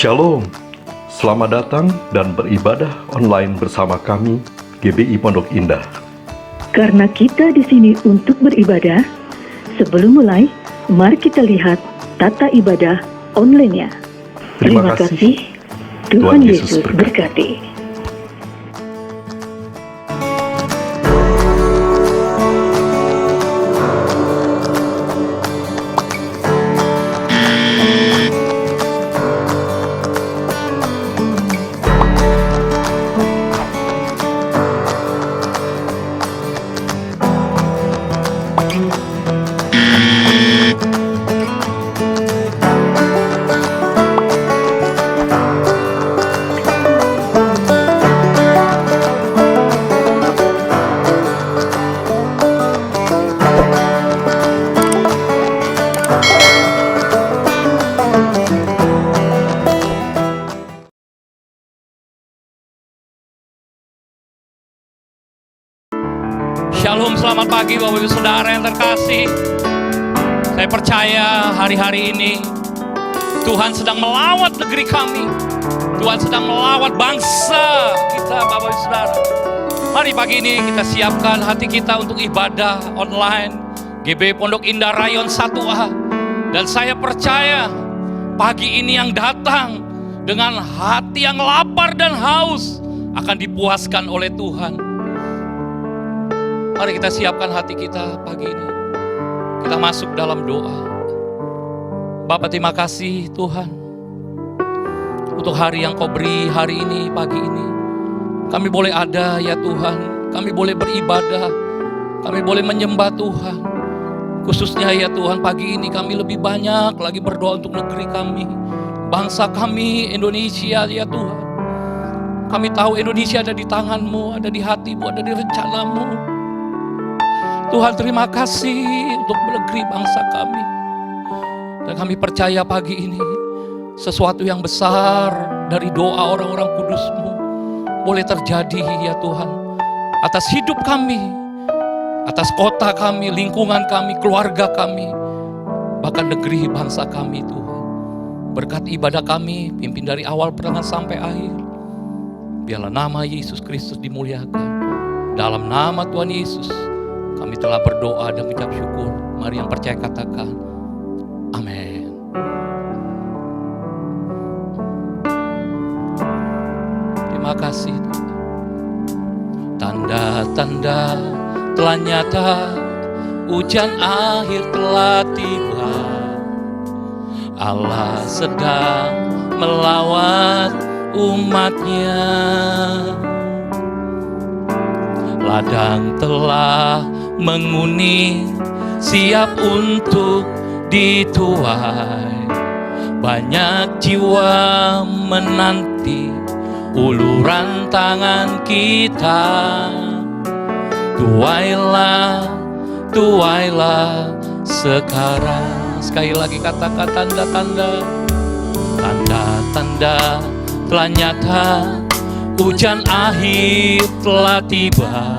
Shalom, selamat datang dan beribadah online bersama kami, GBI Pondok Indah. Karena kita di sini untuk beribadah, sebelum mulai, mari kita lihat tata ibadah online-nya. Terima kasih. Tuhan Yesus berkati. Shalom, selamat pagi Bapak Ibu Saudara yang terkasih. Saya percaya hari-hari ini Tuhan sedang melawat negeri kami. Tuhan sedang melawat bangsa kita Bapak Ibu Saudara. Mari pagi ini kita siapkan hati kita untuk ibadah online GBI Pondok Indah Rayon 1A. Dan saya percaya pagi ini yang datang dengan hati yang lapar dan haus akan dipuaskan oleh Tuhan. Mari kita siapkan hati kita pagi ini. Kita masuk dalam doa. Bapa, terima kasih Tuhan untuk hari yang Kau beri hari ini, pagi ini. Kami boleh ada ya Tuhan. Kami boleh beribadah. Kami boleh menyembah Tuhan. Khususnya ya Tuhan, pagi ini kami lebih banyak lagi berdoa untuk negeri kami, bangsa kami Indonesia ya Tuhan. Kami tahu Indonesia ada di tangan-Mu, ada di hati-Mu, ada di rencana-Mu. Tuhan, terima kasih untuk negeri bangsa kami. Dan kami percaya pagi ini sesuatu yang besar dari doa orang-orang kudus-Mu boleh terjadi ya Tuhan, atas hidup kami, atas kota kami, lingkungan kami, keluarga kami, bahkan negeri bangsa kami Tuhan. Berkat ibadah kami, pimpin dari awal pertengahan sampai akhir. Biarlah nama Yesus Kristus dimuliakan. Dalam nama Tuhan Yesus kami telah berdoa dan mengucap syukur. Mari yang percaya katakan, amin. Terima kasih. Tanda-tanda telah nyata, hujan akhir telah tiba. Allah sedang melawat umatnya. Ladang telah menguning, siap untuk dituai. Banyak jiwa menanti uluran tangan kita. Tuailah, tuailah sekarang. Sekali lagi katakan tanda-tanda. Tanda-tanda telah nyata, hujan akhir telah tiba.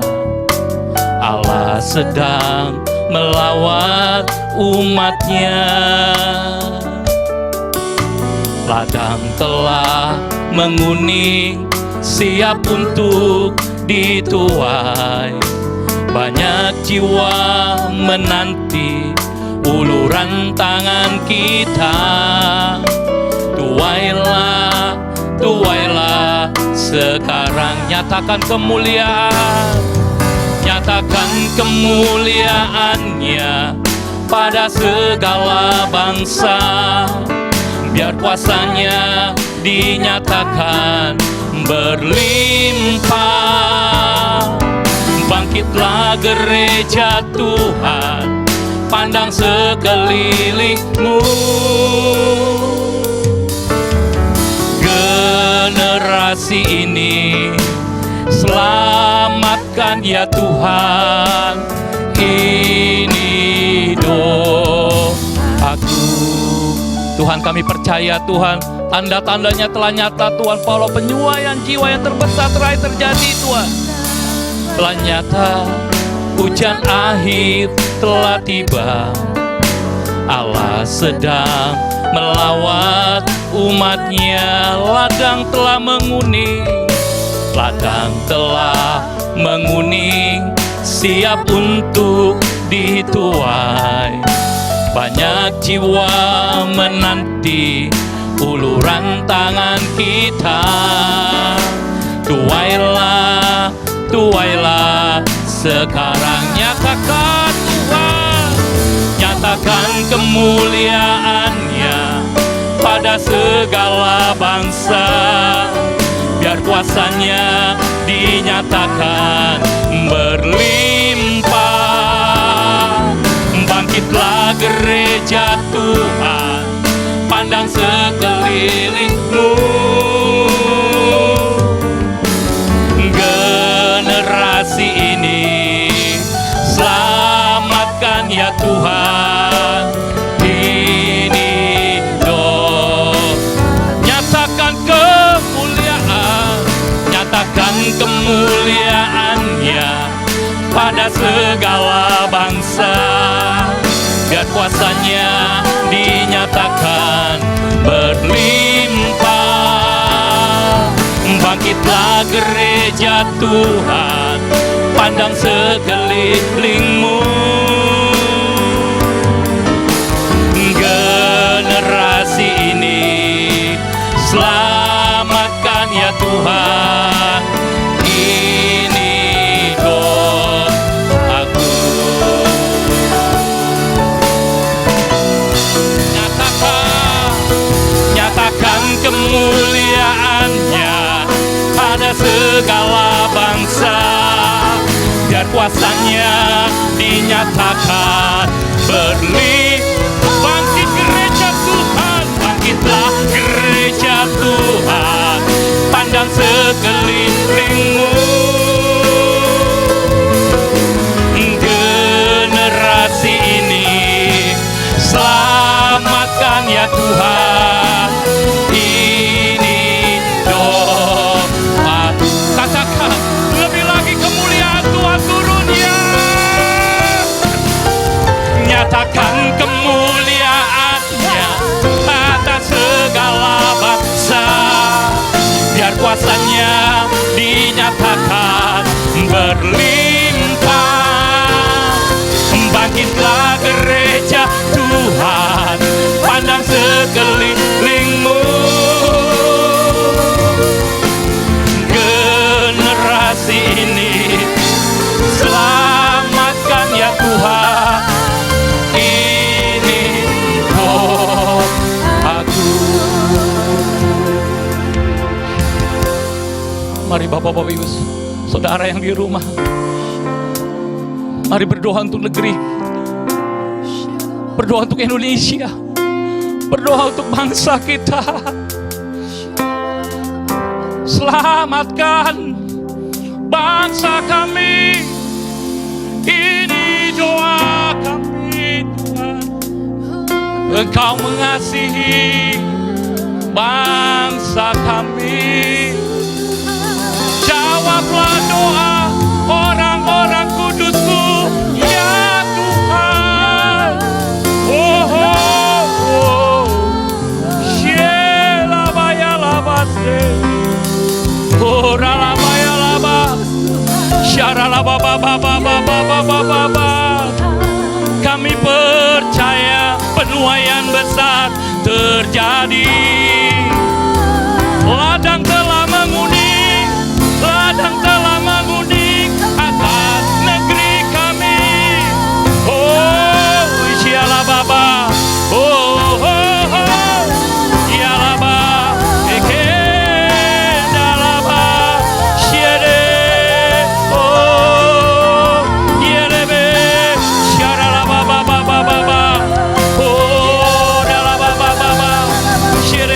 Allah sedang melawat umatnya. Ladang telah menguning, siap untuk dituai. Banyak jiwa menanti uluran tangan kita. Tuailah, tuailah sekarang. Nyatakan kemuliaan, nyatakan kemuliaannya pada segala bangsa. Biar kuasanya dinyatakan berlimpah. Bangkitlah gereja Tuhan, pandang sekelilingmu. Generasi ini selamatkan ya Tuhan. Ini doaku. Tuhan, kami percaya Tuhan, tanda-tandanya telah nyata Tuhan. Paulo penyuaian jiwa yang terbesar terakhir terjadi Tuhan. Telah nyata, hujan akhir telah tiba. Allah sedang melawat umatnya. Ladang telah menguning, ladang telah menguning, siap untuk dituai. Banyak jiwa menanti uluran tangan kita. Tuailah, tuailah, sekarang nyatakan Tuhan, nyatakan kemuliaannya pada segala bangsa. Biar kuasanya dinyatakan berlimpah. Bangkitlah gereja Tuhan, pandang sekelilingmu. Generasi ini selamatkan ya Tuhan. Ini doa, nyatakan kemuliaan, nyatakan kemuliaannya pada segala bangsa. Biar kuasanya dinyatakan berlimpah. Bangkitlah gereja Tuhan, pandang sekelilingmu. Generasi ini selamatkan ya Tuhan. Ini doaku. Nyatakan kemuliaannya pada segala bangsa. Biar kuasanya dinyatakan berlimpah. Bangkit gereja Tuhan, bangkitlah gereja Tuhan, pandang sekelilingmu. Generasi ini selamatkan ya Tuhan. Ini doa. Katakan lebih lagi, kemuliaan Tuhan turun ya. Nyatakan kemuliaannya atas segala bangsa. Biar kuasanya dinyatakan berlimpah. Bangkitlah gereja Tuhan, pandang sekelilingmu. Generasi ini selamatkan ya Tuhan. Ini doaku. Mari Bapak-Bapak Ibu, saudara yang di rumah, mari berdoa untuk negeri, berdoa untuk Indonesia, berdoa untuk bangsa kita. Selamatkan bangsa kami. Ini doa kami Tuhan. Engkau mengasihi bangsa kami. Jawablah doa orang-orang kudus-Mu ya Tuhan. Oh, oh, oh. Shelabaya-labase. Ora-labaya-labas. Syaralababababababababa. Kami percaya penuaian besar terjadi. Ladang telah menguning, ladang telah menguning atas negeri kami. Oh, sialah Baba. Oh, oh, oh. Sialah Baba. Ekedalaba. Siede. Oh, yelebe. Siarala Baba Baba Baba. Oh, dalaba Baba Baba. Siede.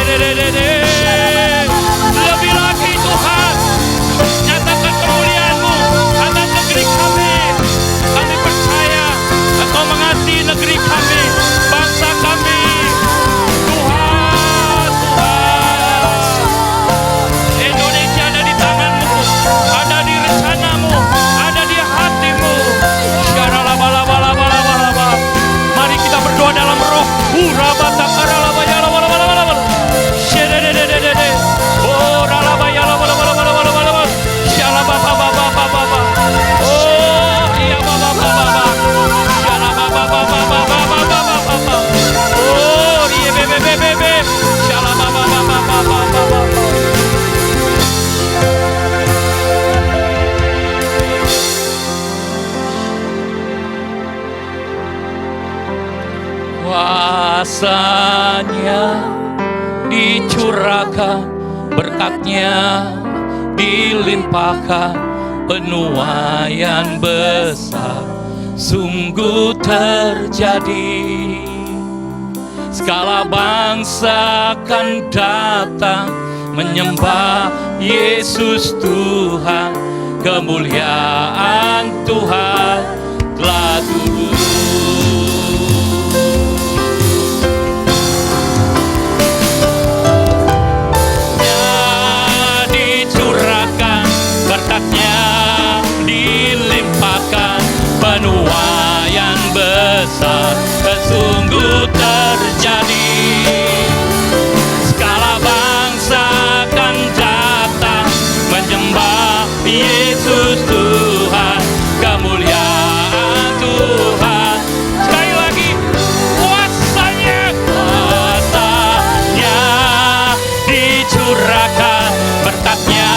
dicurahkan, berkatnya dilimpahkan, penuaian besar sungguh terjadi. Segala bangsa akan datang menyembah Yesus Tuhan, kemuliaan Tuhan telah turun. Dicurahkan, berkatnya dilimpahkan, penuaian besar sungguh terjadi. Segala bangsa akan datang menyembah Yesus Tuhan, kemuliaan Tuhan. Sekali lagi, kuasanya dicurahkan, berkatnya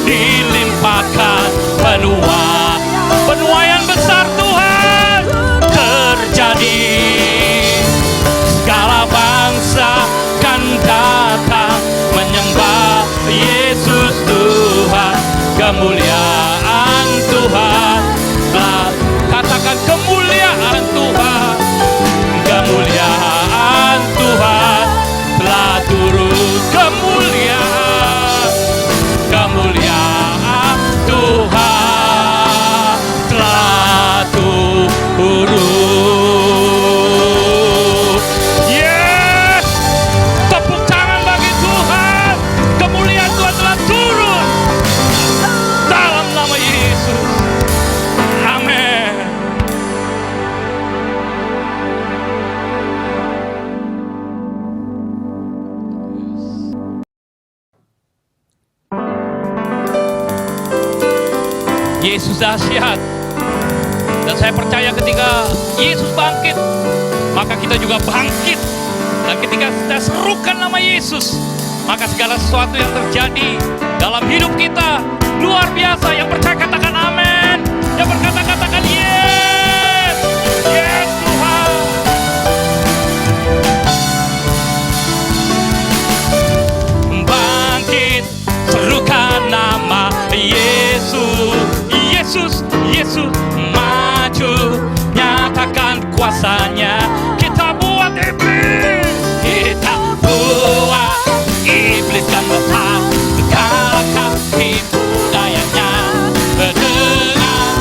dilimpahkan, penuaian besar Tuhan terjadi. Segala bangsa kan datang menyembah Yesus Tuhan, kemuliaan Tuhan. Katakan kemuliaan Tuhan, kemuliaan Tuhan telah turun, kemuliaan Tuhan telah turun. Yes, tepuk tangan bagi Tuhan. Kemuliaan Tuhan telah turun dalam nama Yesus. Amin. Yesus dahsyat. Dan saya percaya ketika Yesus bangkit, maka kita juga bangkit. Dan ketika kita serukan nama Yesus, maka segala sesuatu yang terjadi dalam hidup kita luar biasa. Yang percaya katakan amin. Yang berkata katakan yes. Yes Tuhan. Bangkit, serukan nama Yesus. Yesus maju, nyatakan kuasanya. Kita buat iblis, kan letak, kalahkan tipu dayanya dengan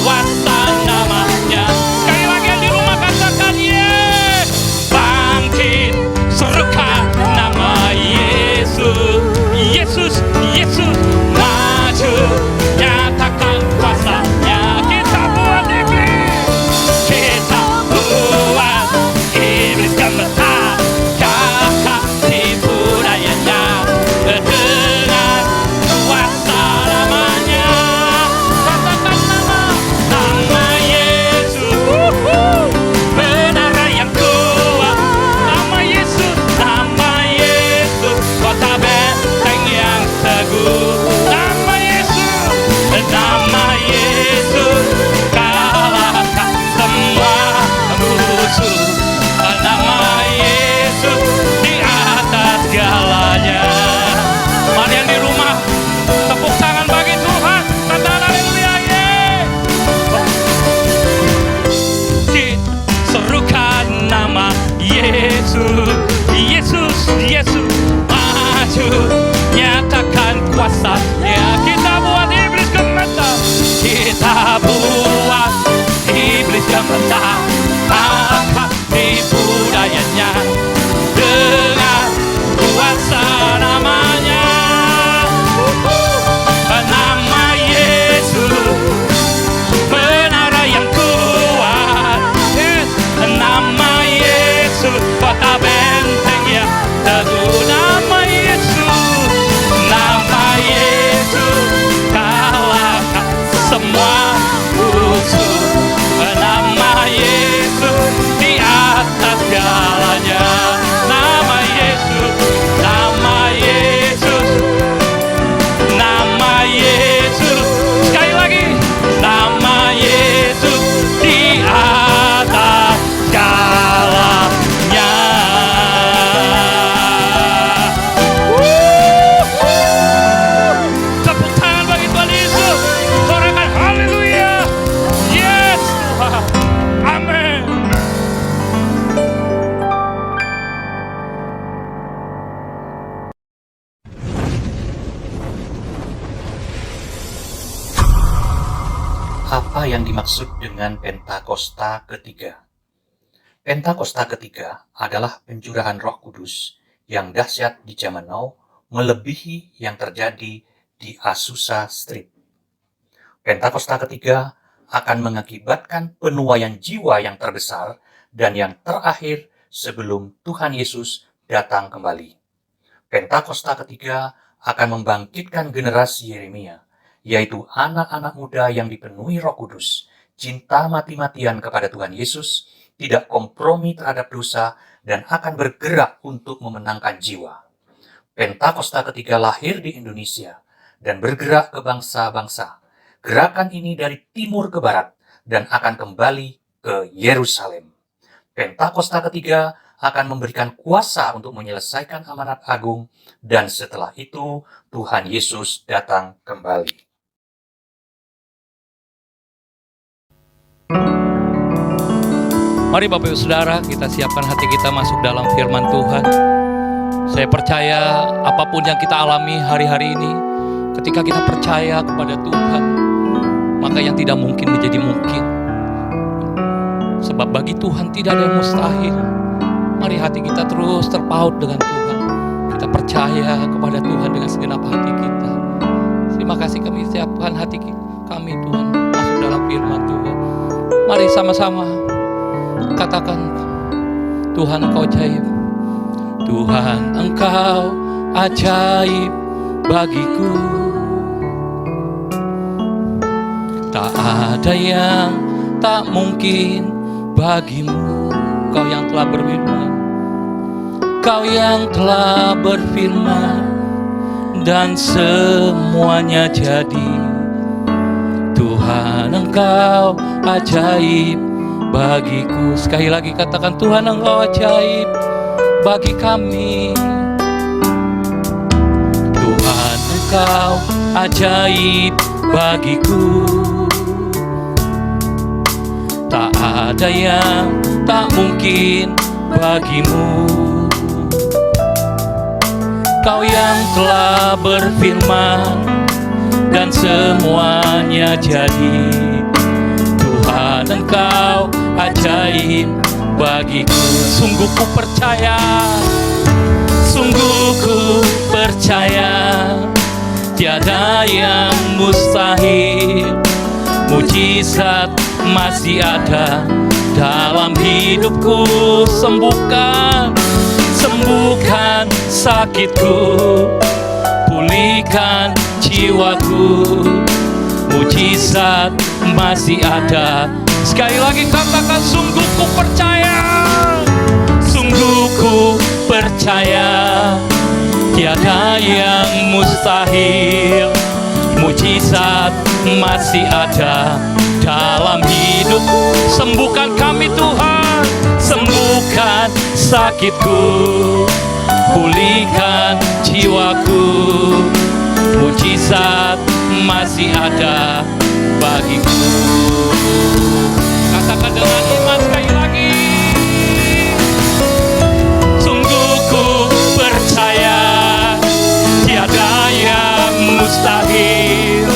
kuasa namanya. Sekali lagi yang di rumah katakan yes. Bangkit, serukan nama Yesus. Yesus maju, nyatakan kuasanya. Kita buat iblis, kita buat Apa yang dimaksud dengan Pentakosta ketiga? Pentakosta ketiga adalah pencurahan Roh Kudus yang dahsyat di zaman now, melebihi yang terjadi di Azusa Street. Pentakosta ketiga akan mengakibatkan penuaian jiwa yang terbesar dan yang terakhir sebelum Tuhan Yesus datang kembali. Pentakosta ketiga akan membangkitkan generasi Yeremia, yaitu anak-anak muda yang dipenuhi Roh Kudus, cinta mati-matian kepada Tuhan Yesus, tidak kompromi terhadap dosa, dan akan bergerak untuk memenangkan jiwa. Pentakosta ketiga lahir di Indonesia dan bergerak ke bangsa-bangsa. Gerakan ini dari timur ke barat dan akan kembali ke Yerusalem. Pentakosta ketiga akan memberikan kuasa untuk menyelesaikan amanat agung, dan setelah itu Tuhan Yesus datang kembali. Mari Bapak Ibu Saudara, kita siapkan hati kita masuk dalam firman Tuhan. Saya percaya apapun yang kita alami hari-hari ini, ketika kita percaya kepada Tuhan, maka yang tidak mungkin menjadi mungkin. Sebab bagi Tuhan tidak ada yang mustahil. Mari hati kita terus terpaut dengan Tuhan. Kita percaya kepada Tuhan dengan segenap hati kita. Terima kasih kami siapkan hati kami Tuhan masuk dalam firman Tuhan. Mari sama-sama katakan, Tuhan Engkau ajaib. Tuhan Engkau ajaib bagiku. Tak ada yang tak mungkin bagimu. Kau yang telah berfirman, Kau yang telah berfirman, dan semuanya jadi. Tuhan Engkau ajaib bagiku. Sekali lagi katakan, Tuhan Engkau ajaib bagi kami. Tuhan Engkau ajaib bagiku. Tak ada yang tak mungkin bagimu. Kau yang telah berfirman dan semuanya jadi. Tuhan Engkau ajaib bagiku. Sungguh ku percaya, sungguh ku percaya, tiada yang mustahil. Mujizat masih ada dalam hidupku. Sembuhkan, sembuhkan sakitku, pulihkan jiwaku. Mujizat masih ada. Sekali lagi katakan, sungguh ku percaya, sungguh ku percaya, tiada yang mustahil. Mujizat masih ada dalam hidupku. Sembuhkan kami Tuhan, sembuhkan sakitku, pulihkan jiwaku. Mujizat masih ada bagiku. Katakan dengan iman sekali lagi, sungguh ku percaya, tiada yang mustahil.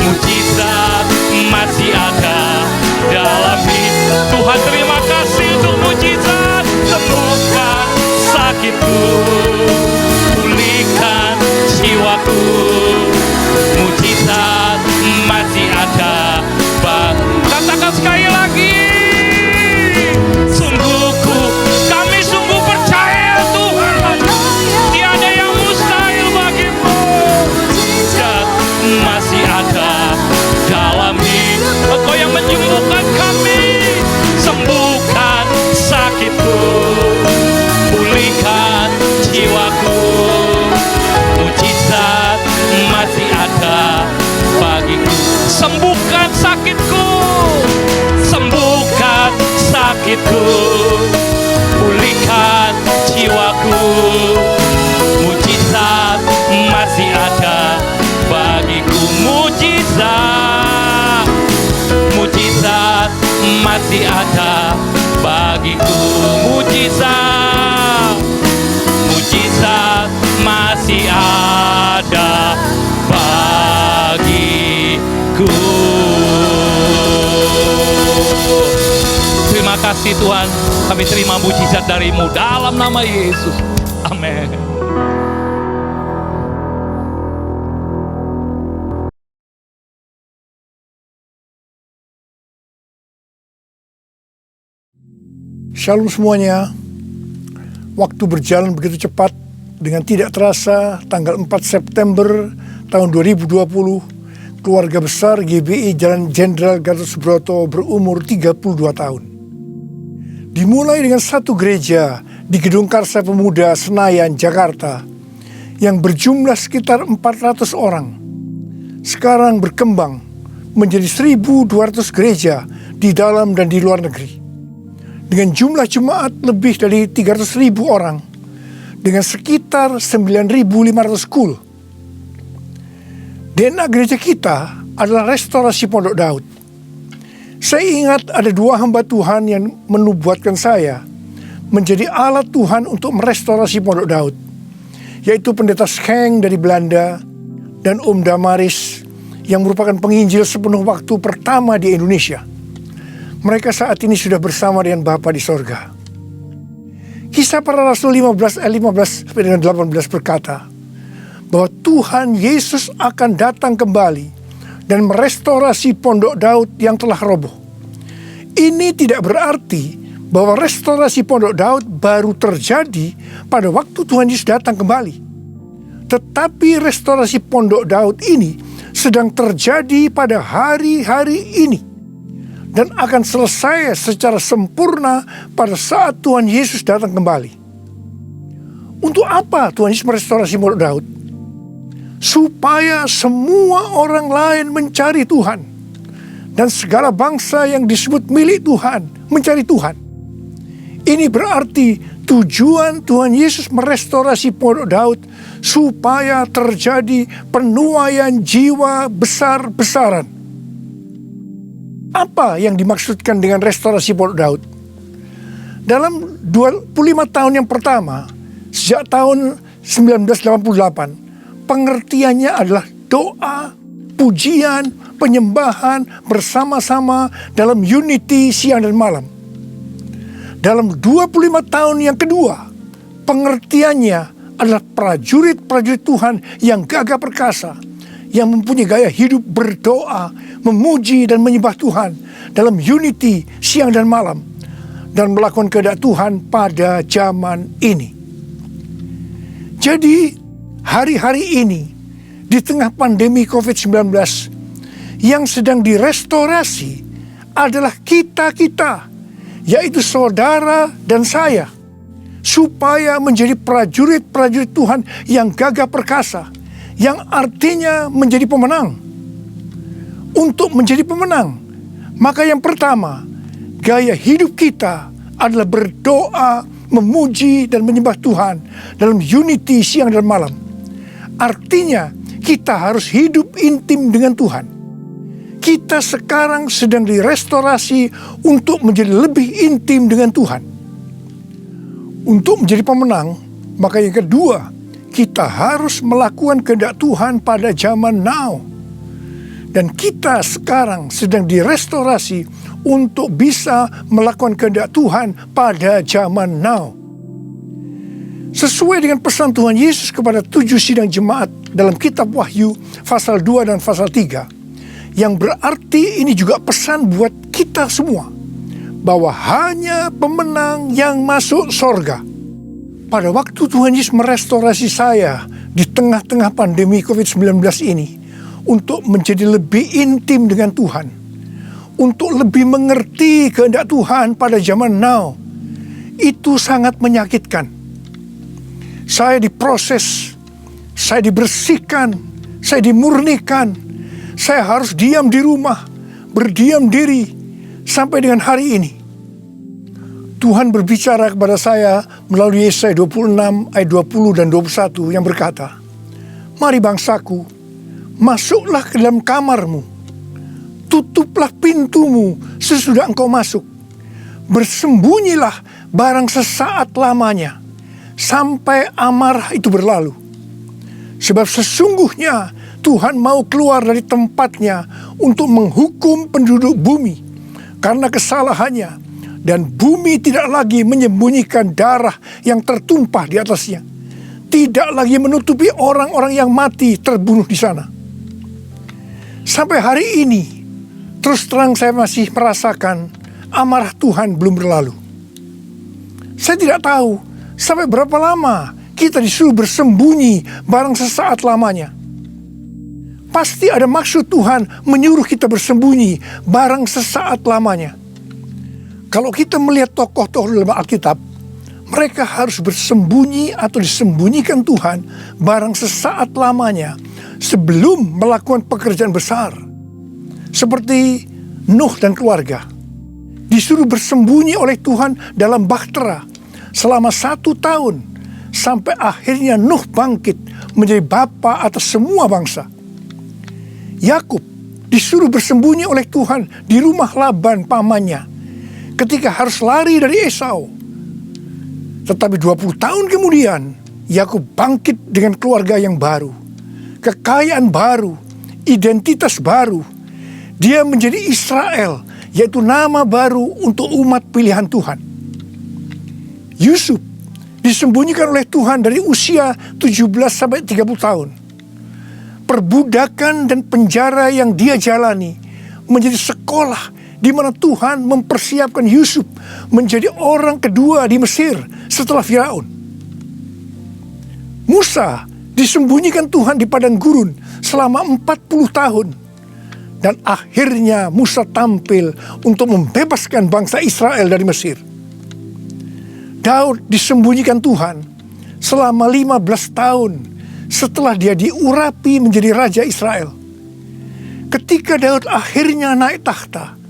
Mujizat masih ada dalam hidup. Tuhan terima kasih untuk mujizat. Sembuhkan sakitku, pulihkan jiwaku. Mujizat masih ada. Katakan sekali lagi, kami sungguh percaya Tuhan, tiada yang mustahil bagimu. Mujizat masih ada dalam hidup. Engkau yang menyembuhkan kami, sembuhkan sakitku, pulihkan jiwaku. Mujizat masih ada bagiku. Sembuhkan sakitku, sembuhkan sakitku, pulihkan jiwaku. Mujizat masih ada bagiku. Mujizat, mujizat masih ada bagiku. Mujizat, mujizat masih ada bagiku. kasih Tuhan. Kami terima mujizat dari-Mu dalam nama Yesus. Amin. Shalom semuanya. Waktu berjalan begitu cepat. Dengan tidak terasa, tanggal 4 September tahun 2020, keluarga besar GBI Jalan Jenderal Gatot Subroto berumur 32 tahun. Dimulai dengan satu gereja di Gedung Karsa Pemuda Senayan, Jakarta, yang berjumlah sekitar 400 orang. Sekarang berkembang menjadi 1.200 gereja di dalam dan di luar negeri. Dengan jumlah jemaat lebih dari 300.000 orang, dengan sekitar 9.500 school. DNA gereja kita adalah restorasi Pondok Daud. Saya ingat ada 2 hamba Tuhan yang menubuatkan saya menjadi alat Tuhan untuk merestorasi Pondok Daud, yaitu Pendeta Scheng dari Belanda dan Om Damaris yang merupakan penginjil sepenuh waktu pertama di Indonesia. Mereka saat ini sudah bersama dengan Bapa di sorga. Kisah Para Rasul 15 ayat 15 sampai dengan 18 berkata bahwa Tuhan Yesus akan datang kembali dan merestorasi Pondok Daud yang telah roboh. Ini tidak berarti bahwa restorasi Pondok Daud baru terjadi pada waktu Tuhan Yesus datang kembali. Tetapi restorasi Pondok Daud ini sedang terjadi pada hari-hari ini, dan akan selesai secara sempurna pada saat Tuhan Yesus datang kembali. Untuk apa Tuhan Yesus merestorasi Pondok Daud? Supaya semua orang lain mencari Tuhan, dan segala bangsa yang disebut milik Tuhan mencari Tuhan. Ini berarti tujuan Tuhan Yesus merestorasi Pondok Daud supaya terjadi penuaian jiwa besar-besaran. Apa yang dimaksudkan dengan restorasi Pondok Daud? Dalam 25 tahun yang pertama, sejak tahun 1988, pengertiannya adalah doa, pujian, penyembahan bersama-sama dalam unity siang dan malam. Dalam 25 tahun yang kedua, pengertiannya adalah prajurit-prajurit Tuhan yang gagah perkasa, yang mempunyai gaya hidup berdoa, memuji dan menyembah Tuhan dalam unity siang dan malam, dan melakukan kehendak Tuhan pada zaman ini. Jadi hari-hari ini di tengah pandemi COVID-19 yang sedang direstorasi adalah kita-kita, yaitu saudara dan saya, supaya menjadi prajurit-prajurit Tuhan yang gagah perkasa, yang artinya menjadi pemenang. Untuk menjadi pemenang, maka yang pertama, gaya hidup kita adalah berdoa, memuji dan menyembah Tuhan dalam unity siang dan malam. Artinya kita harus hidup intim dengan Tuhan. Kita sekarang sedang direstorasi untuk menjadi lebih intim dengan Tuhan. Untuk menjadi pemenang, maka yang kedua, kita harus melakukan kehendak Tuhan pada zaman now. Dan kita sekarang sedang direstorasi untuk bisa melakukan kehendak Tuhan pada zaman now. Sesuai dengan pesan Tuhan Yesus kepada 7 sidang jemaat dalam kitab Wahyu pasal 2 dan pasal 3. Yang berarti ini juga pesan buat kita semua, bahwa hanya pemenang yang masuk sorga. Pada waktu Tuhan Yesus merestorasi saya di tengah-tengah pandemi COVID-19 ini, untuk menjadi lebih intim dengan Tuhan, untuk lebih mengerti kehendak Tuhan pada zaman now, itu sangat menyakitkan. Saya diproses, saya dibersihkan, saya dimurnikan, saya harus diam di rumah, berdiam diri sampai dengan hari ini. Tuhan berbicara kepada saya melalui Yesaya 26 ayat 20 dan 21 yang berkata, "Mari bangsaku, masuklah ke dalam kamarmu, tutuplah pintumu sesudah engkau masuk, bersembunyilah barang sesaat lamanya, sampai amarah itu berlalu. Sebab sesungguhnya Tuhan mau keluar dari tempatnya untuk menghukum penduduk bumi karena kesalahannya dan bumi tidak lagi menyembunyikan darah yang tertumpah di atasnya. Tidak lagi menutupi orang-orang yang mati terbunuh di sana. Sampai hari ini, terus terang saya masih merasakan amarah Tuhan belum berlalu. Saya tidak tahu sampai berapa lama kita disuruh bersembunyi barang sesaat lamanya. Pasti ada maksud Tuhan menyuruh kita bersembunyi barang sesaat lamanya. Kalau kita melihat tokoh-tokoh dalam Alkitab, mereka harus bersembunyi atau disembunyikan Tuhan barang sesaat lamanya sebelum melakukan pekerjaan besar. Seperti Nuh dan keluarga. Disuruh bersembunyi oleh Tuhan dalam bahtera selama 1 tahun. Sampai akhirnya Nuh bangkit menjadi bapa atas semua bangsa. Yakub disuruh bersembunyi oleh Tuhan di rumah Laban pamannya ketika harus lari dari Esau. Tetapi 20 tahun kemudian Yakub bangkit dengan keluarga yang baru, kekayaan baru, identitas baru. Dia menjadi Israel, yaitu nama baru untuk umat pilihan Tuhan. Yusuf disembunyikan oleh Tuhan dari usia 17 sampai 30 tahun. Perbudakan dan penjara yang dia jalani menjadi sekolah di mana Tuhan mempersiapkan Yusuf menjadi orang kedua di Mesir setelah Firaun. Musa disembunyikan Tuhan di padang gurun selama 40 tahun. Dan akhirnya Musa tampil untuk membebaskan bangsa Israel dari Mesir. Daud disembunyikan Tuhan selama 15 tahun setelah dia diurapi menjadi raja Israel. Ketika Daud akhirnya naik takhta,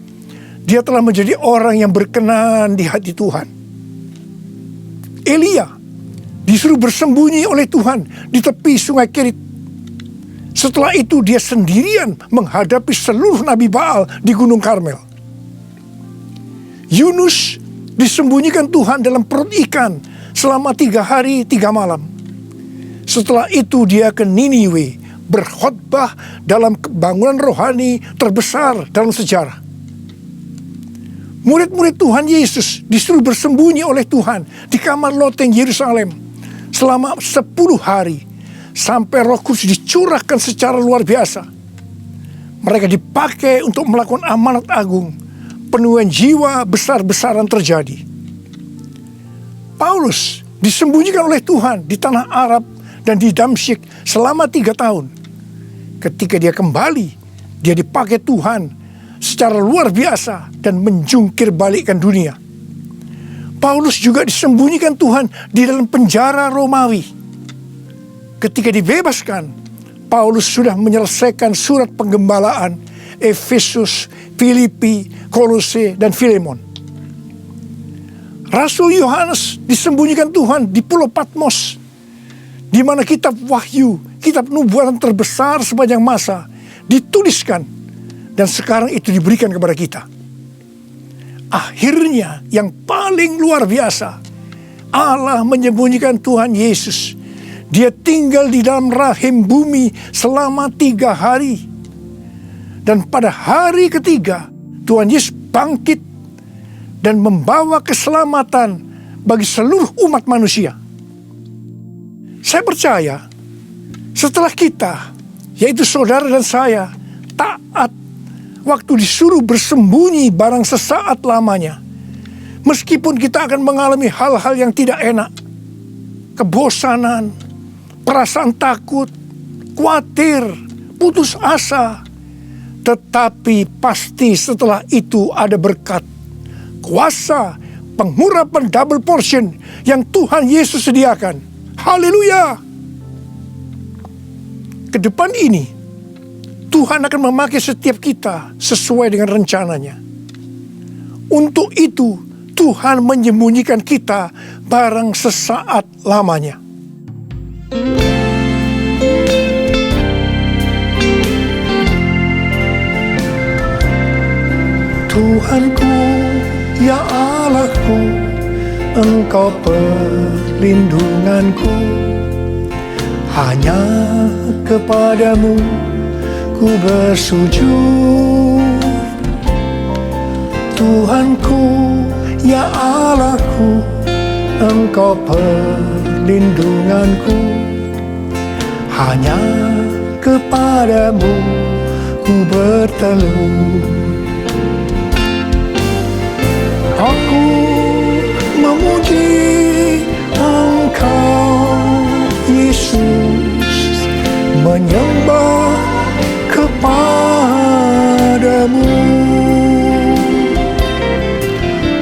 dia telah menjadi orang yang berkenan di hati Tuhan. Elia disuruh bersembunyi oleh Tuhan di tepi sungai Kerit. Setelah itu dia sendirian menghadapi seluruh Nabi Baal di Gunung Karmel. Yunus disembunyikan Tuhan dalam perut ikan selama 3 hari 3 malam. Setelah itu dia ke Niniwe berkhotbah dalam bangunan rohani terbesar dalam sejarah. Murid-murid Tuhan Yesus disuruh bersembunyi oleh Tuhan di kamar loteng Yerusalem selama 10 hari. Sampai Roh Kudus dicurahkan secara luar biasa. Mereka dipakai untuk melakukan amanat agung. Penuaian jiwa besar-besaran terjadi. Paulus disembunyikan oleh Tuhan di tanah Arab dan di Damsyik selama 3 tahun. Ketika dia kembali, dia dipakai Tuhan secara luar biasa dan menjungkir balikkan dunia. Paulus juga disembunyikan Tuhan di dalam penjara Romawi. Ketika dibebaskan, Paulus sudah menyelesaikan surat penggembalaan Efesus, Filipi, Kolose, dan Filemon. Rasul Yohanes disembunyikan Tuhan di Pulau Patmos, di mana kitab Wahyu, kitab nubuatan terbesar sepanjang masa, dituliskan, dan sekarang itu diberikan kepada kita. Akhirnya yang paling luar biasa, Allah menyembunyikan Tuhan Yesus. Dia tinggal di dalam rahim bumi selama 3 hari. Dan pada hari ketiga, Tuhan Yesus bangkit dan membawa keselamatan bagi seluruh umat manusia. Saya percaya, setelah kita, yaitu saudara dan saya, taat waktu disuruh bersembunyi barang sesaat lamanya, meskipun kita akan mengalami hal-hal yang tidak enak, kebosanan, perasaan takut, khawatir, putus asa. Tetapi pasti setelah itu ada berkat, kuasa, pengurapan double portion yang Tuhan Yesus sediakan. Haleluya! Kedepan ini, Tuhan akan memakai setiap kita sesuai dengan rencananya. Untuk itu, Tuhan menyembunyikan kita barang sesaat lamanya. Tuhanku, ya Allahku, Engkau perlindunganku. Hanya kepadamu ku bersujud. Tuhanku, ya Allahku, Engkau perlindunganku. Hanya kepadamu ku bertelur. Aku memuji Engkau Yesus, menyembah kepadamu.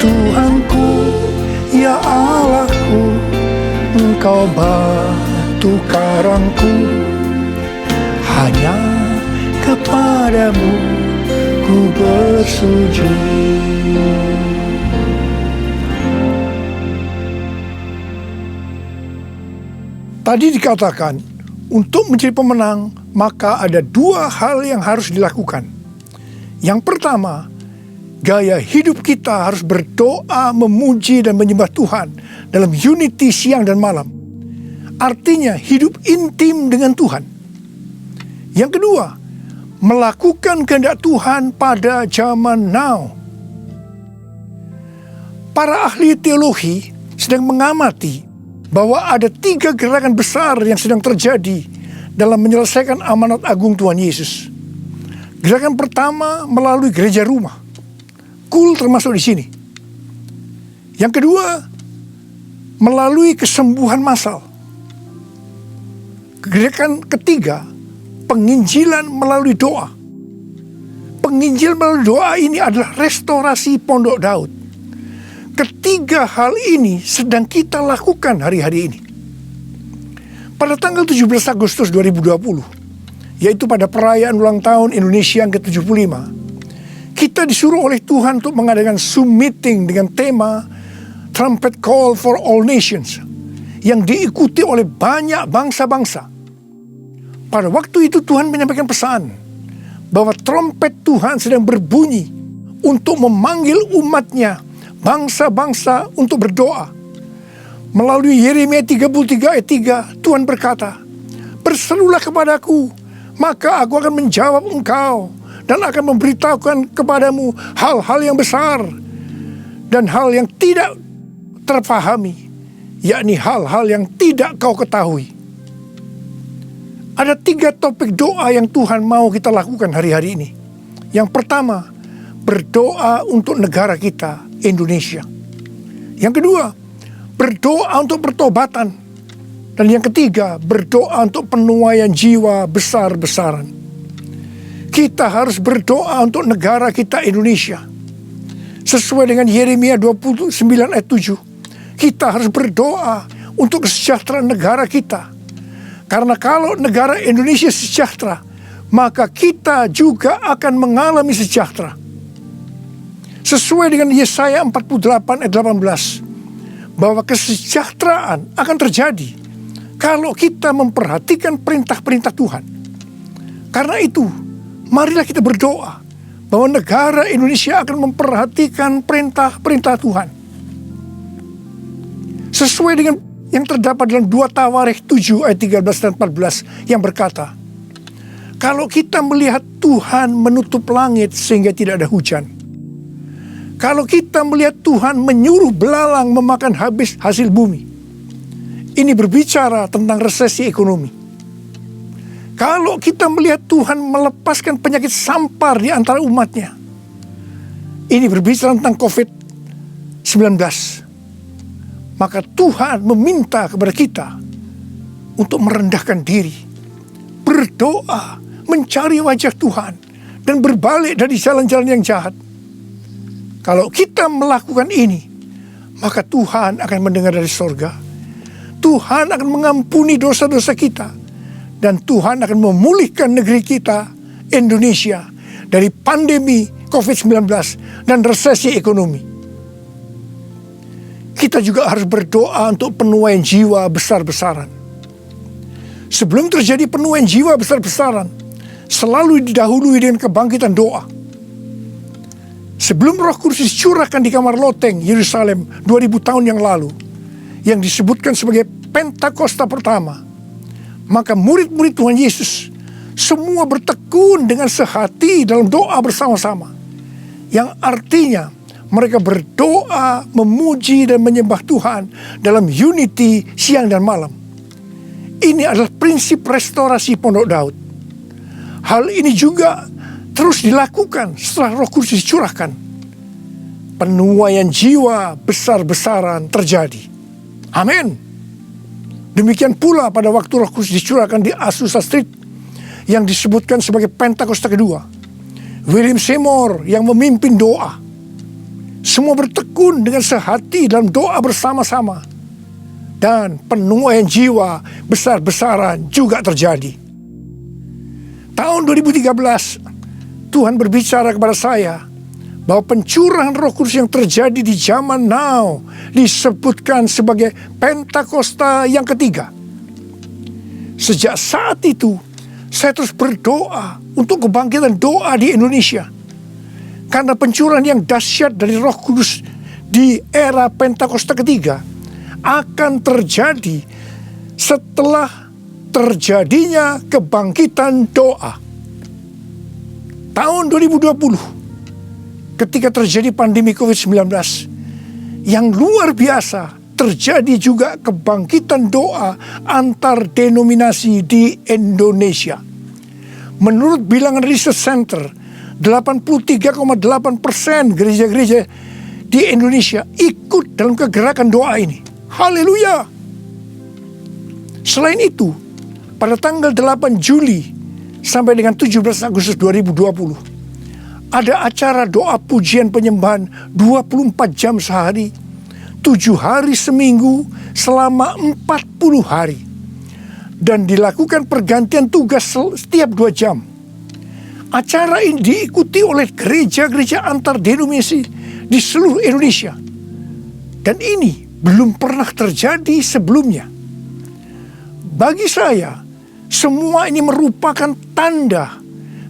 Tuhanku, ya Allahku, Engkau batu karangku. Hanya kepadamu ku bersujud. Tadi dikatakan, untuk menjadi pemenang, maka ada dua hal yang harus dilakukan. Yang pertama, gaya hidup kita harus berdoa, memuji, dan menyembah Tuhan dalam unity siang dan malam. Artinya, hidup intim dengan Tuhan. Yang kedua, melakukan kehendak Tuhan pada zaman now. Para ahli teologi sedang mengamati bahwa ada 3 gerakan besar yang sedang terjadi dalam menyelesaikan amanat agung Tuhan Yesus. Gerakan pertama melalui gereja rumah. Kul termasuk di sini. Yang kedua, melalui kesembuhan massal. Gerakan ketiga, penginjilan melalui doa. Penginjilan melalui doa ini adalah restorasi Pondok Daud. Ketiga hal ini sedang kita lakukan hari-hari ini. Pada tanggal 17 Agustus 2020, yaitu pada perayaan ulang tahun Indonesia yang ke-75, kita disuruh oleh Tuhan untuk mengadakan Zoom meeting dengan tema Trumpet Call for All Nations, yang diikuti oleh banyak bangsa-bangsa. Pada waktu itu Tuhan menyampaikan pesan bahwa trompet Tuhan sedang berbunyi untuk memanggil umatnya, bangsa-bangsa, untuk berdoa. Melalui Yeremia 33 ayat 3, Tuhan berkata, "Berserulah kepadaku, maka aku akan menjawab engkau dan akan memberitahukan kepadamu hal-hal yang besar dan hal yang tidak terpahami, yakni hal-hal yang tidak kau ketahui." Ada 3 topik doa yang Tuhan mau kita lakukan hari-hari ini. Yang pertama, berdoa untuk negara kita, Indonesia. Yang kedua, berdoa untuk pertobatan. Dan yang ketiga, berdoa untuk penuaian jiwa besar-besaran. Kita harus berdoa untuk negara kita, Indonesia. Sesuai dengan Yeremia 29 ayat 7, kita harus berdoa untuk kesejahteraan negara kita. Karena kalau negara Indonesia sejahtera, maka kita juga akan mengalami sejahtera. Sesuai dengan Yesaya 48 ayat 18, bahwa kesejahteraan akan terjadi kalau kita memperhatikan perintah-perintah Tuhan. Karena itu, marilah kita berdoa bahwa negara Indonesia akan memperhatikan perintah-perintah Tuhan. Sesuai dengan yang terdapat dalam 2 Tawarikh 7 ayat 13 dan 14 yang berkata, kalau kita melihat Tuhan menutup langit sehingga tidak ada hujan, kalau kita melihat Tuhan menyuruh belalang memakan habis hasil bumi, ini berbicara tentang resesi ekonomi. Kalau kita melihat Tuhan melepaskan penyakit sampar di antara umatnya, ini berbicara tentang COVID-19. Maka Tuhan meminta kepada kita untuk merendahkan diri, berdoa, mencari wajah Tuhan, dan berbalik dari jalan-jalan yang jahat. Kalau kita melakukan ini, maka Tuhan akan mendengar dari sorga. Tuhan akan mengampuni dosa-dosa kita. Dan Tuhan akan memulihkan negeri kita, Indonesia, dari pandemi COVID-19 dan resesi ekonomi. Kita juga harus berdoa untuk penuaian jiwa besar-besaran. Sebelum terjadi penuaian jiwa besar-besaran, selalu didahului dengan kebangkitan doa. Sebelum Roh Kudus dicurahkan di kamar loteng Yerusalem 2000 tahun yang lalu, yang disebutkan sebagai Pentakosta pertama, maka murid-murid Tuhan Yesus semua bertekun dengan sehati dalam doa bersama-sama, yang artinya mereka berdoa, memuji dan menyembah Tuhan dalam unity siang dan malam. Ini adalah prinsip restorasi Pondok Daud. Hal ini juga terus dilakukan setelah Roh Kudus dicurahkan. Penuaian jiwa besar-besaran terjadi. Amin. Demikian pula pada waktu Roh Kudus dicurahkan di Azusa Street yang disebutkan sebagai Pentakosta kedua. William Seymour yang memimpin doa. Semua bertekun dengan sehati dalam doa bersama-sama. Dan penuaian jiwa besar-besaran juga terjadi. Tahun 2013, Tuhan berbicara kepada saya bahwa pencurahan Roh Kudus yang terjadi di zaman now disebutkan sebagai Pentakosta yang ketiga. Sejak saat itu, saya terus berdoa untuk kebangkitan doa di Indonesia. Karena pencurahan yang dahsyat dari Roh Kudus di era Pentakosta ketiga akan terjadi setelah terjadinya kebangkitan doa. Tahun 2020, ketika terjadi pandemi COVID-19 yang luar biasa, terjadi juga kebangkitan doa antar denominasi di Indonesia. Menurut bilangan Research Center, 83,8% gereja-gereja di Indonesia ikut dalam kegerakan doa ini. Haleluya! Selain itu, pada tanggal 8 Juli sampai dengan 17 Agustus 2020, ada acara doa pujian penyembahan 24 jam sehari, 7 hari seminggu, selama 40 hari. Dan dilakukan pergantian tugas setiap 2 jam. Acara ini diikuti oleh gereja-gereja antar denominasi di seluruh Indonesia. Dan ini belum pernah terjadi sebelumnya. Bagi saya, semua ini merupakan tanda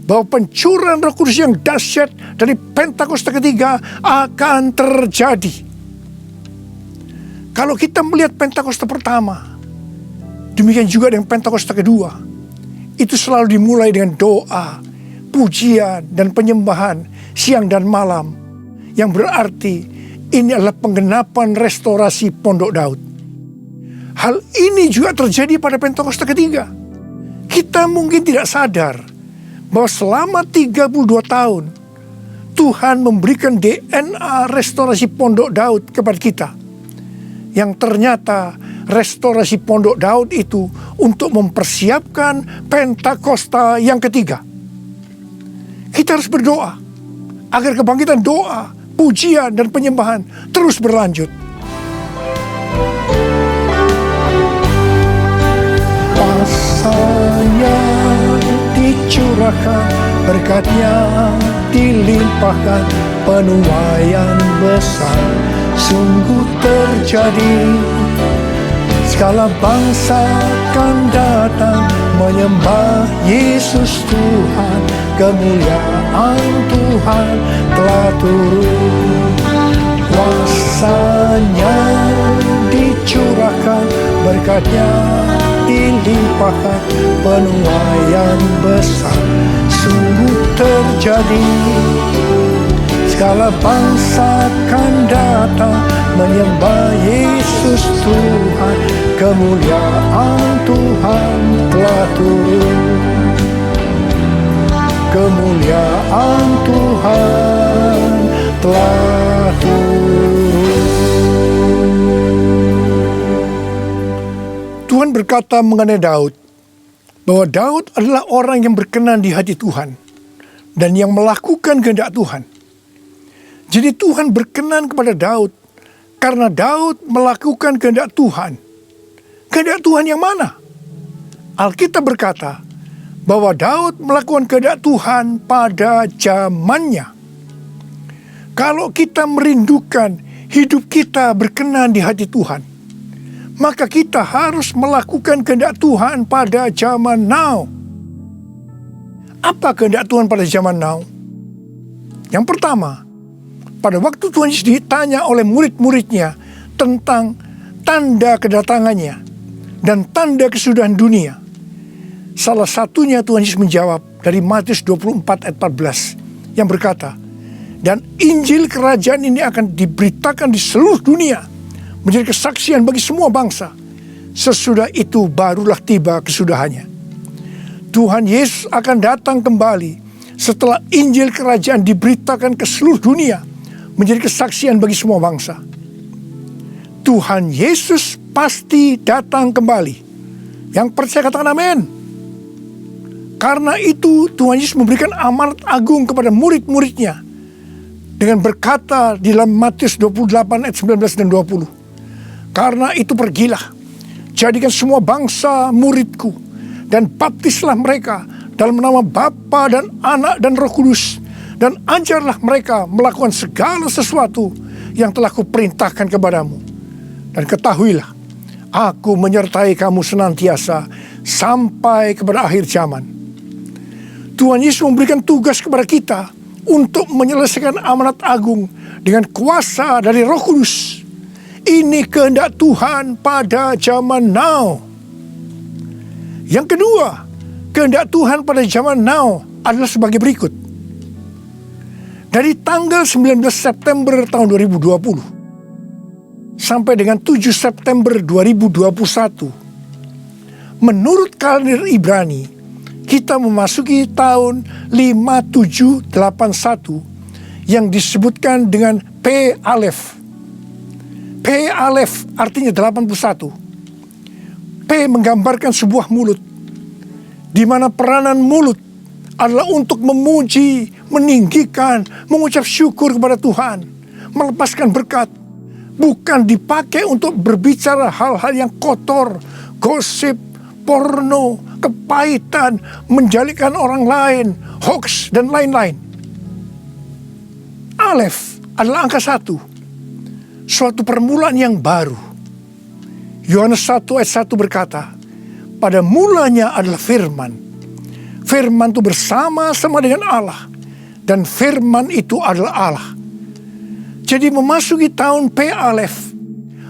bahwa pencurahan Roh Kudus yang dahsyat dari Pentakosta ketiga akan terjadi. Kalau kita melihat Pentakosta pertama, demikian juga dengan Pentakosta kedua, itu selalu dimulai dengan doa, pujian, dan penyembahan siang dan malam, yang berarti ini adalah penggenapan restorasi Pondok Daud. Hal ini juga terjadi pada Pentakosta ketiga. Kita mungkin tidak sadar bahwa selama 32 tahun Tuhan memberikan DNA restorasi Pondok Daud kepada kita. Yang ternyata restorasi Pondok Daud itu untuk mempersiapkan Pentakosta yang ketiga. Kita harus berdoa agar kebangkitan doa, pujian, dan penyembahan terus berlanjut. Kuasa-Nya dicurahkan, berkat-Nya dilimpahkan, penuaian besar sungguh terjadi. Segala bangsa akan datang menyembah Yesus Tuhan, kemuliaan Tuhan telah turun. Kuasa-Nya dicurahkan, berkat-Nya dilimpahkan, penuaian besar sungguh terjadi. Segala bangsa akan datang menyembah Yesus Tuhan, kemuliaan Tuhan telah turun. Kemuliaan Tuhan telah turun. Tuhan berkata mengenai Daud, bahwa Daud adalah orang yang berkenan di hati Tuhan dan yang melakukan kehendak Tuhan. Jadi Tuhan berkenan kepada Daud karena Daud melakukan kehendak Tuhan. Kehendak Tuhan yang mana? Alkitab berkata bahwa Daud melakukan kehendak Tuhan pada zamannya. Kalau kita merindukan hidup kita berkenan di hati Tuhan, maka kita harus melakukan kehendak Tuhan pada zaman now. Apa kehendak Tuhan pada zaman now? Yang pertama, pada waktu Tuhan Yesus ditanya oleh murid-muridnya tentang tanda kedatangannya dan tanda kesudahan dunia, salah satunya Tuhan Yesus menjawab dari Matius 24 ayat 14 yang berkata, Dan Injil kerajaan ini akan diberitakan di seluruh dunia, menjadi kesaksian bagi semua bangsa. Sesudah itu barulah tiba kesudahannya. Tuhan Yesus akan datang kembali setelah Injil kerajaan diberitakan ke seluruh dunia, menjadi kesaksian bagi semua bangsa. Tuhan Yesus pasti datang kembali. Yang percaya katakan amin. Karena itu Tuhan Yesus memberikan amanat agung kepada murid-muridnya dengan berkata di dalam Matius 28 ayat 19 dan 20. Karena itu pergilah, jadikan semua bangsa muridku, dan baptislah mereka dalam nama Bapa dan Anak dan Roh Kudus, dan ajarlah mereka melakukan segala sesuatu yang telah kuperintahkan kepadamu. Dan ketahuilah, aku menyertai kamu senantiasa sampai kepada akhir zaman. Tuhan Yesus memberikan tugas kepada kita untuk menyelesaikan amanat agung dengan kuasa dari Roh Kudus. Ini kehendak Tuhan pada zaman now. Yang kedua, kehendak Tuhan pada zaman now adalah sebagai berikut. Dari tanggal 19 September tahun 2020 sampai dengan 7 September 2021, menurut kalender Ibrani, kita memasuki tahun 5781 yang disebutkan dengan P Alef. P Alef artinya 81. P menggambarkan sebuah mulut, di mana peranan mulut adalah untuk memuji, meninggikan, mengucap syukur kepada Tuhan, melepaskan berkat, bukan dipakai untuk berbicara hal-hal yang kotor, gosip, porno, kepahitan, menjalikan orang lain, hoax, dan lain-lain. Alef adalah angka 1, suatu permulaan yang baru. Yohanes 1 ayat 1 berkata, pada mulanya adalah firman. Firman itu bersama-sama dengan Allah, dan firman itu adalah Allah. Jadi memasuki tahun P Alef,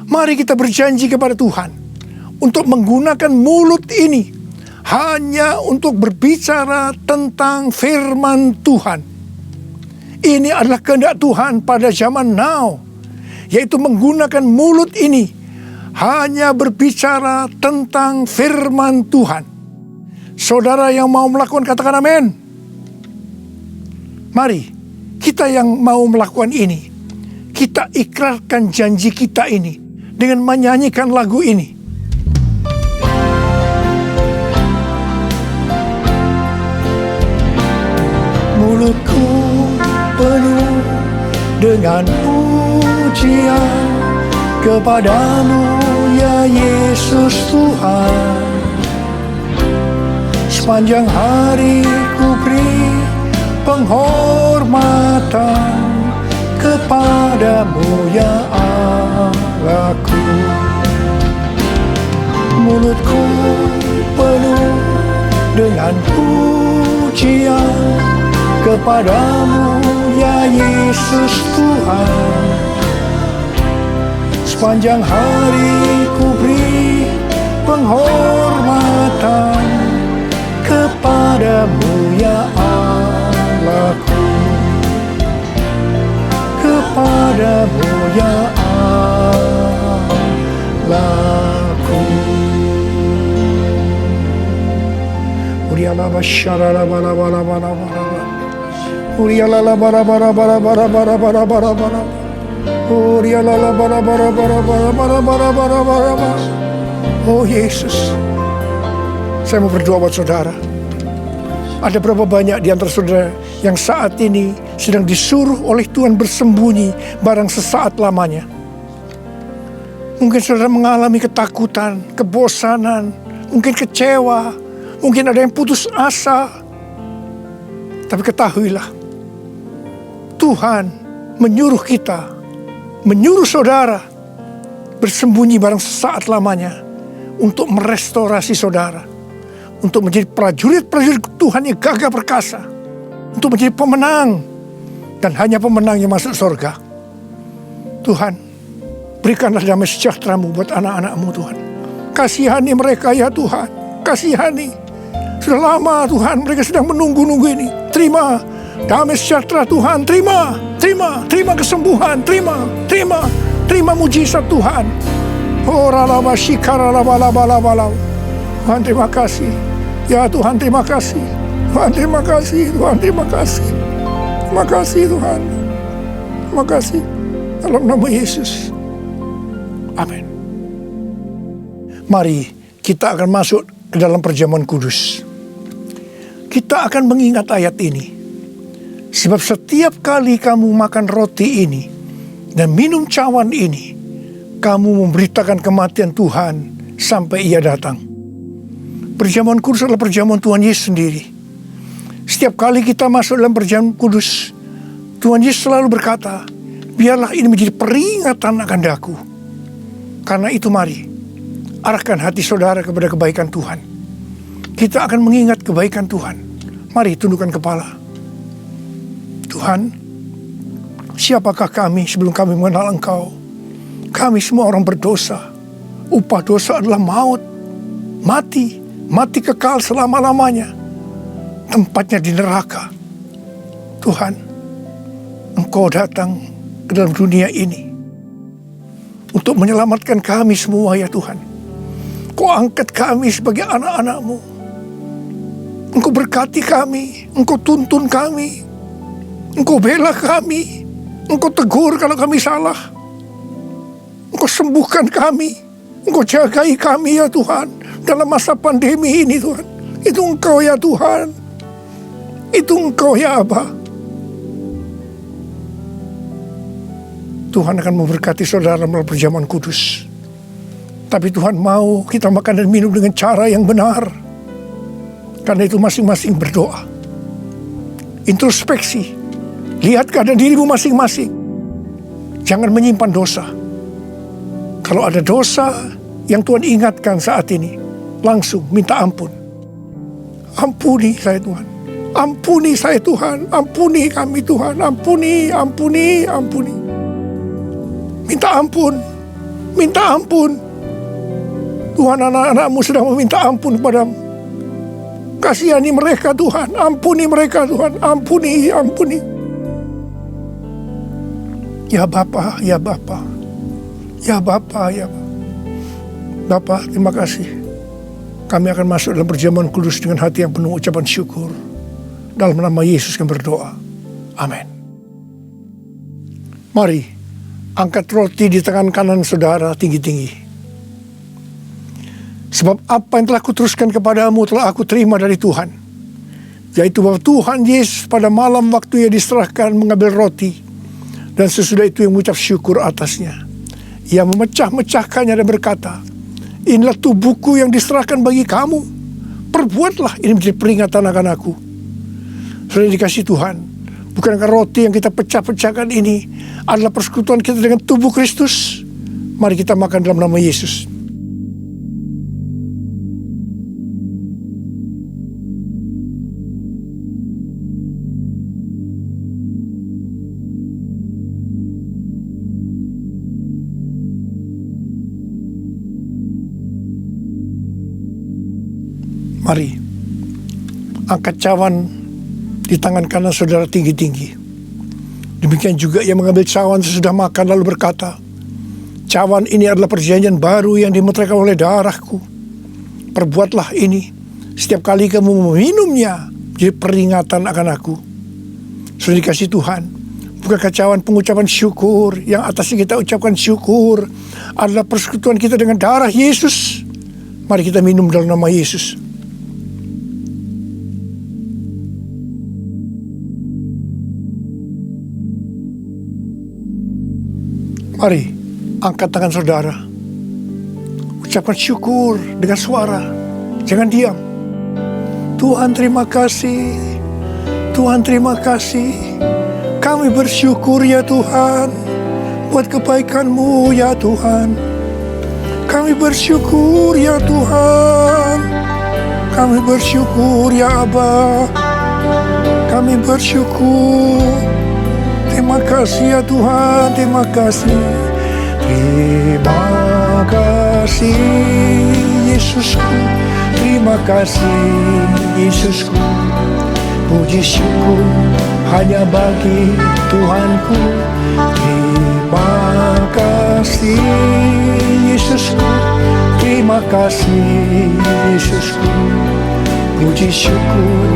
mari kita berjanji kepada Tuhan untuk menggunakan mulut ini hanya untuk berbicara tentang firman Tuhan. Ini adalah kehendak Tuhan pada zaman now, yaitu menggunakan mulut ini hanya berbicara tentang firman Tuhan. Saudara yang mau melakukan katakan amin. Mari kita yang mau melakukan ini, kita ikrarkan janji kita ini dengan menyanyikan lagu ini. Mulutku penuh dengan pujian kepadamu ya Yesus Tuhan. Sepanjang hari ku beri penghormatan kepadamu ya Allahku. Mulutku penuh dengan pujian kepadamu ya Yesus Tuhan. Sepanjang hari ku beri penghormatan kepadamu ya Allahku. Kepadamu ya Allahku. Uriala basyara bala bala bala bala. Uriala la bara bara bara bara bara bara bara bara. Uriala la bara bara bara bara bara bara bara bara bara. Oh Yesus, saya mau berdoa buat saudara. Ada berapa banyak di antara saudara yang saat ini sedang disuruh oleh Tuhan bersembunyi barang sesaat lamanya. Mungkin saudara mengalami ketakutan, kebosanan, mungkin kecewa, mungkin ada yang putus asa. Tapi ketahuilah, Tuhan menyuruh kita, menyuruh saudara bersembunyi barang sesaat lamanya untuk merestorasi saudara, untuk menjadi prajurit-prajurit Tuhan yang gagah perkasa, untuk menjadi pemenang, dan hanya pemenang yang masuk surga. Tuhan, berikanlah damai sejahtera-Mu buat anak-anak-Mu Tuhan. Kasihani mereka ya Tuhan, kasihani. Sudah lama Tuhan mereka sedang menunggu-nunggu ini. Terima Damai sejahtera Tuhan, terima kesembuhan, terima mujizat Tuhan. Oh ralaba shikara laba laba laba laba. Tuhan terima kasih. Ya Tuhan terima kasih. Tuhan terima kasih. Tuhan terima kasih. Terima kasih Tuhan. Terima kasih. Dalam nama Yesus. Amin. Mari kita akan masuk ke dalam perjamuan kudus. Kita akan mengingat ayat ini. Sebab setiap kali kamu makan roti ini dan minum cawan ini, kamu memberitakan kematian Tuhan sampai Ia datang. Perjamuan kudus adalah perjamuan Tuhan Yesus sendiri. Setiap kali kita masuk dalam perjamuan kudus, Tuhan Yesus selalu berkata, biarlah ini menjadi peringatan akan daku. Karena itu mari, arahkan hati saudara kepada kebaikan Tuhan. Kita akan mengingat kebaikan Tuhan. Mari tundukkan kepala. Tuhan, siapakah kami sebelum kami mengenal Engkau? Kami semua orang berdosa. Upah dosa adalah maut. Mati kekal selama-lamanya. Tempatnya di neraka. Tuhan, Engkau datang ke dalam dunia ini untuk menyelamatkan kami semua ya Tuhan. Kau angkat kami sebagai anak-anak-Mu. Engkau berkati kami, Engkau tuntun kami, Engkau bela kami, Engkau tegur kalau kami salah, Engkau sembuhkan kami, Engkau jagai kami ya Tuhan dalam masa pandemi ini Tuhan. Itu Engkau ya Tuhan, itu Engkau ya Aba. Tuhan akan memberkati saudara melalui perjamuan kudus. Tapi Tuhan mau kita makan dan minum dengan cara yang benar. Karena itu masing-masing berdoa. Introspeksi. Lihat keadaan dirimu masing-masing. Jangan menyimpan dosa. Kalau ada dosa yang Tuhan ingatkan saat ini, langsung minta ampun. Ampuni saya Tuhan. Ampuni saya Tuhan. Ampuni kami Tuhan. Ampuni. Minta ampun. Minta ampun. Tuhan, anak-anak-Mu sedang meminta ampun kepadamu. Kasihani mereka Tuhan. Ampuni mereka Tuhan. Ampuni. Ya Bapa, ya Bapa. Ya Bapa, ya Bapa. Bapa, terima kasih. Kami akan masuk dalam perjamuan kudus dengan hati yang penuh ucapan syukur. Dalam nama Yesus kami berdoa. Amin. Mari, angkat roti di tangan kanan saudara tinggi-tinggi. Sebab apa yang telah kuteruskan kepadamu telah aku terima dari Tuhan. Yaitu bahwa Tuhan Yesus pada malam waktu Ia diserahkan mengambil roti. Dan sesudah itu Ia mengucap syukur atasnya. Ia memecah-mecahkannya dan berkata, inilah tubuhku yang diserahkan bagi kamu. Perbuatlah ini menjadi peringatan akan aku. Sudah dikasih Tuhan. Bukankah roti yang kita pecah-pecahkan ini adalah persekutuan kita dengan tubuh Kristus? Mari kita makan dalam nama Yesus. Mari, angkat cawan di tangan kanan saudara tinggi-tinggi. Demikian juga Ia mengambil cawan sesudah makan lalu berkata, cawan ini adalah perjanjian baru yang dimeteraikan oleh darahku. Perbuatlah ini setiap kali kamu meminumnya, jadi peringatan akan aku. Sudah dikasih Tuhan. Bukankah cawan pengucapan syukur yang atasnya kita ucapkan syukur adalah persekutuan kita dengan darah Yesus? Mari kita minum dalam nama Yesus. Mari, angkat tangan saudara. Ucapkan syukur dengan suara. Jangan diam. Tuhan terima kasih. Tuhan terima kasih. Kami bersyukur ya Tuhan. Buat kebaikan-Mu ya Tuhan. Kami bersyukur ya Tuhan. Kami bersyukur ya Aba. Kami bersyukur. Terima kasih ya Tuhan, terima kasih. Terima kasih Yesusku. Terima kasih Yesusku. Puji syukur hanya bagi Tuhanku. Terima kasih Yesusku, terima kasih Yesusku. Puji syukur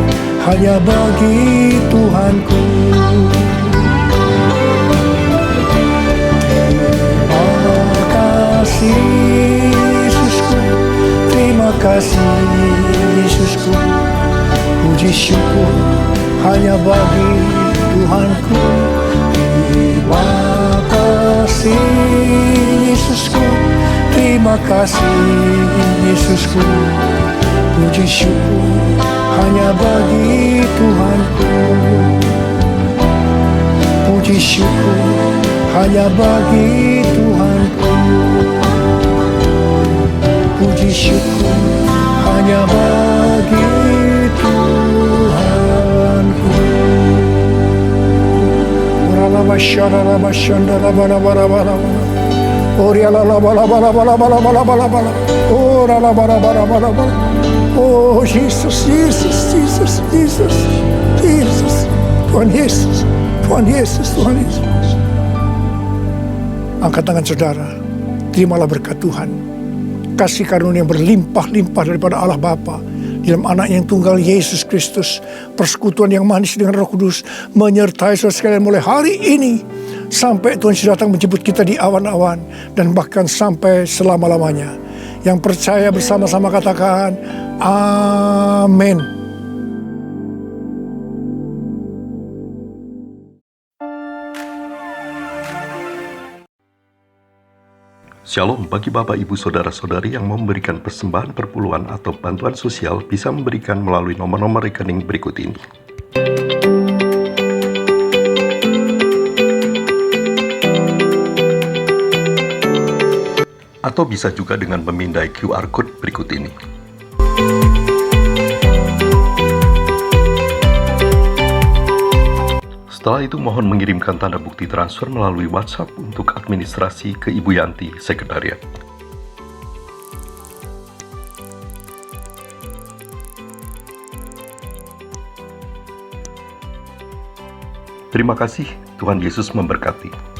hanya bagi Tuhanku. Terima kasih Yesusku, terima kasih Yesusku. Puji syukur hanya bagi Tuhanku. Terima kasih Yesusku, terima kasih Yesusku. Puji syukur hanya bagi Tuhanku. Puji syukur hanya bagi Tuhanku. Puji syukur hanya bagi Tuhanku. Oh Yesus, Yesus, Yesus, Yesus, Yesus, Tuhan Yesus, Tuhan Yesus, Tuhan Yesus. Angkat tangan saudara, terimalah berkat Tuhan. Kasih karunia yang berlimpah-limpah daripada Allah Bapa dalam anak yang tunggal Yesus Kristus, persekutuan yang manis dengan Roh Kudus menyertai saudara sekalian mulai hari ini sampai Tuhan Yesus datang menjemput kita di awan-awan dan bahkan sampai selama-lamanya. Yang percaya bersama-sama katakan amin. Shalom bagi Bapak Ibu Saudara-saudari yang memberikan persembahan perpuluhan atau bantuan sosial bisa memberikan melalui nomor-nomor rekening berikut ini. Atau bisa juga dengan memindai QR Code berikut ini. Setelah itu mohon mengirimkan tanda bukti transfer melalui WhatsApp untuk administrasi ke Ibu Yanti, Sekretariat. Terima kasih, Tuhan Yesus memberkati.